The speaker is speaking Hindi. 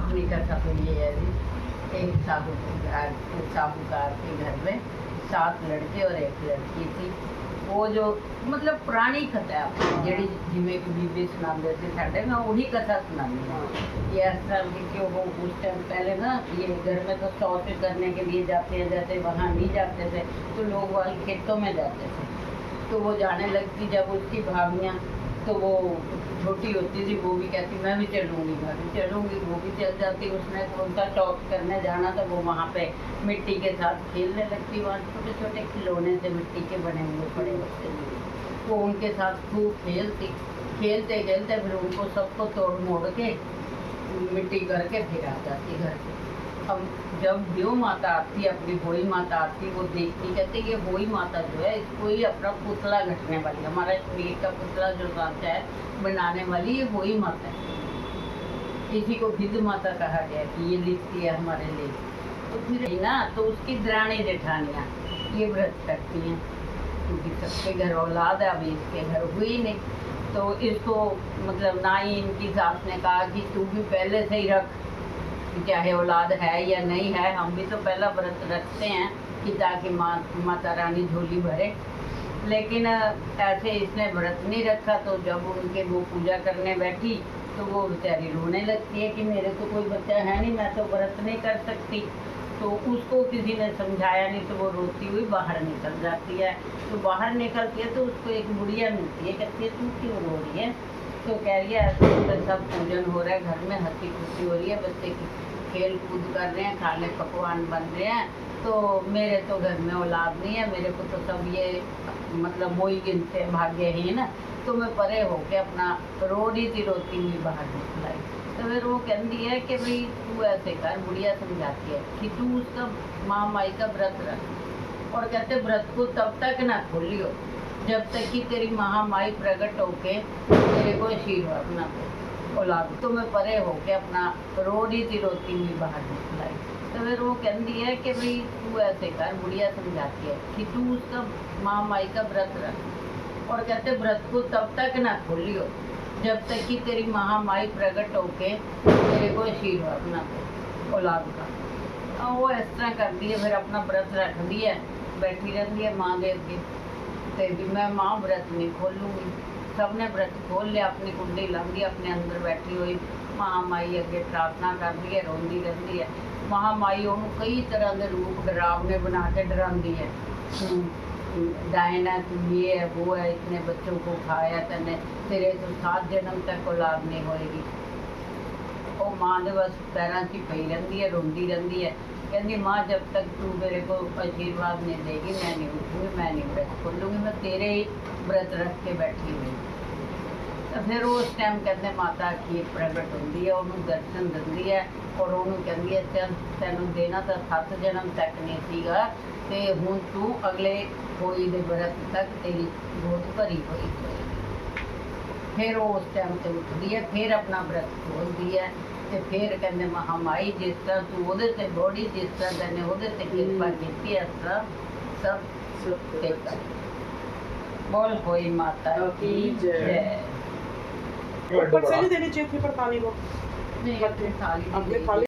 अपनी कथा तो ये है जी, एक साहूकार के घर में 7 लड़के और 1 लड़की थी। वो जो मतलब पुरानी कथा है जी, जिमें कि बीबी सुनाते थे साढ़े, मैं वही कथा सुनानी है। ये इस तरह की कि वो उस टाइम पहले ना ये घर में तो शौच करने के लिए जाते हैं, जैसे वहाँ नहीं जाते थे तो लोग वहाँ खेतों में जाते थे। तो वो जाने लगती जब उसकी भाभियाँ, तो वो छोटी होती थी, वो भी कहती मैं भी चलूँगी, मैं भी चलूँगी, वो भी चल जाती। उसने कौन सा शौच करने जाना था, वो वहाँ पे मिट्टी के साथ खेलने लगती। वहाँ छोटे छोटे खिलौने से मिट्टी के बने हुए पड़े होते थे, वो उनके साथ खूब खेलती। खेलते खेलते फिर उनको सबको तोड़ मोड़ के मिट्टी करके फिर आ जाती घर पे। अब जब देव माता आती, अपनी होई माता आती, वो देखती, कहते ये होई माता जो है इसको ही अपना पुतला घटने वाली, हमारा शरीर का पुतला जो साचा है बनाने वाली ये होई माता है। इसी को भिद माता कहा गया कि ये लिखती है हमारे लिए। तो फिर ना तो उसकी दरानी जेठानियाँ ये व्रत करती हैं, क्योंकि सबके घर औलाद है, अभी इसके घर हुई नहीं। तो इसको मतलब ना ही इनकी सास ने कहा कि तू भी पहले से ही रख, चाहे औलाद है या नहीं है, हम भी तो पहला व्रत रखते हैं कि ताकि माता रानी झोली भरे। लेकिन ऐसे इसने व्रत नहीं रखा। तो जब उनके वो पूजा करने बैठी तो वो बेचारी रोने लगती है कि मेरे तो कोई बच्चा है नहीं, मैं तो व्रत नहीं कर सकती। तो उसको किसी ने समझाया नहीं, तो वो रोती हुई बाहर निकल जाती है। तो बाहर निकलती है तो उसको एक बुढ़िया मिलती है, कहती है तू क्यों रो रही है? तो कह रही है ऐसे सब पूजन हो रहा है, घर में हंसी खुशी हो रही है, बच्चे की खेल कूद कर रहे हैं, खाने पकवान बन रहे हैं, तो मेरे तो घर में औलाद नहीं है, मेरे को तो सब ये मतलब वो ही गिनते हैं भाग्यहीन। तो मैं परे होके अपना रो रही थी, रोती हुई बाहर निकल आई। तो फिर वो कहती है कि भाई तू ऐसे कर, बुढ़िया समझाती है कि तू उसका माँ माई का व्रत रख, और कहते व्रत को तब तक ना खोलियो जब तक कि तेरी महामाई प्रकट होके तेरे को आशीर्वाद ना दे औलाद। तो मैं परे होके अपना रो रही थी, रोती हुई बाहर निकल आई। तो फिर वो कहती है कि भाई तू ऐसे कर, बुढ़िया समझाती है कि तू उसका माँ माई का व्रत रख, और कहते व्रत को तब तक ना खोलियो जब तक कि तेरी महामाई प्रकट होके तेरे को आशीर्वाद ना दे औलाद का। वो इस तरह करती है, फिर अपना व्रत रख दिया, बैठी रहती है माँ के अगे। तो भी मैं माँ व्रत नहीं खोलूँगी। सबने व्रत खोल लिया, अपनी कुंडी लाँगी, अपने अंदर बैठी हुई महामाई अगे प्रार्थना कर रही है, रोंदी रहती है। महामाई उन्होंने कई तरह के रूप डरावने बना के डराती है, डायन है, तू ये है वो है, इतने बच्चों को खाया तने, तेरे तो 7 जन्म तक औलाद नहीं होएगी। वो माँ ने बस पैरों की पई रहती है, रोंदी रहती है, कहती माँ जब तक तू मेरे को आशीर्वाद नहीं देगी मैं नहीं उठूँगी, मैं नहीं व्रत खोलूँगी, मैं तेरे ही व्रत रख के बैठी हुई। तो फिर उस टाइम कहते माता की प्रगट होती है, उन्होंने दर्शन दिंदी है, और उन्होंने कहती है चल तैनूं देना तो 7 जन्म तक नहीं सीगा, ते हुण तू अगले कोई दे व्रत तक तेरी गोद भरी हुई होएगी। फिर वो उस टाइम से उठती है, फिर अपना व्रत खोलती है। तो फिर कहते महामाई जिस तरह तू ओदे ते बॉडी, जिस तरह तैने ओदे ते कृपा की इस तरह सब ते कर। बोल कोई माता की जय। ऊपर से नहीं देनी चाहिए थी पर पानी को नहीं, अपनी थाली अपने थाली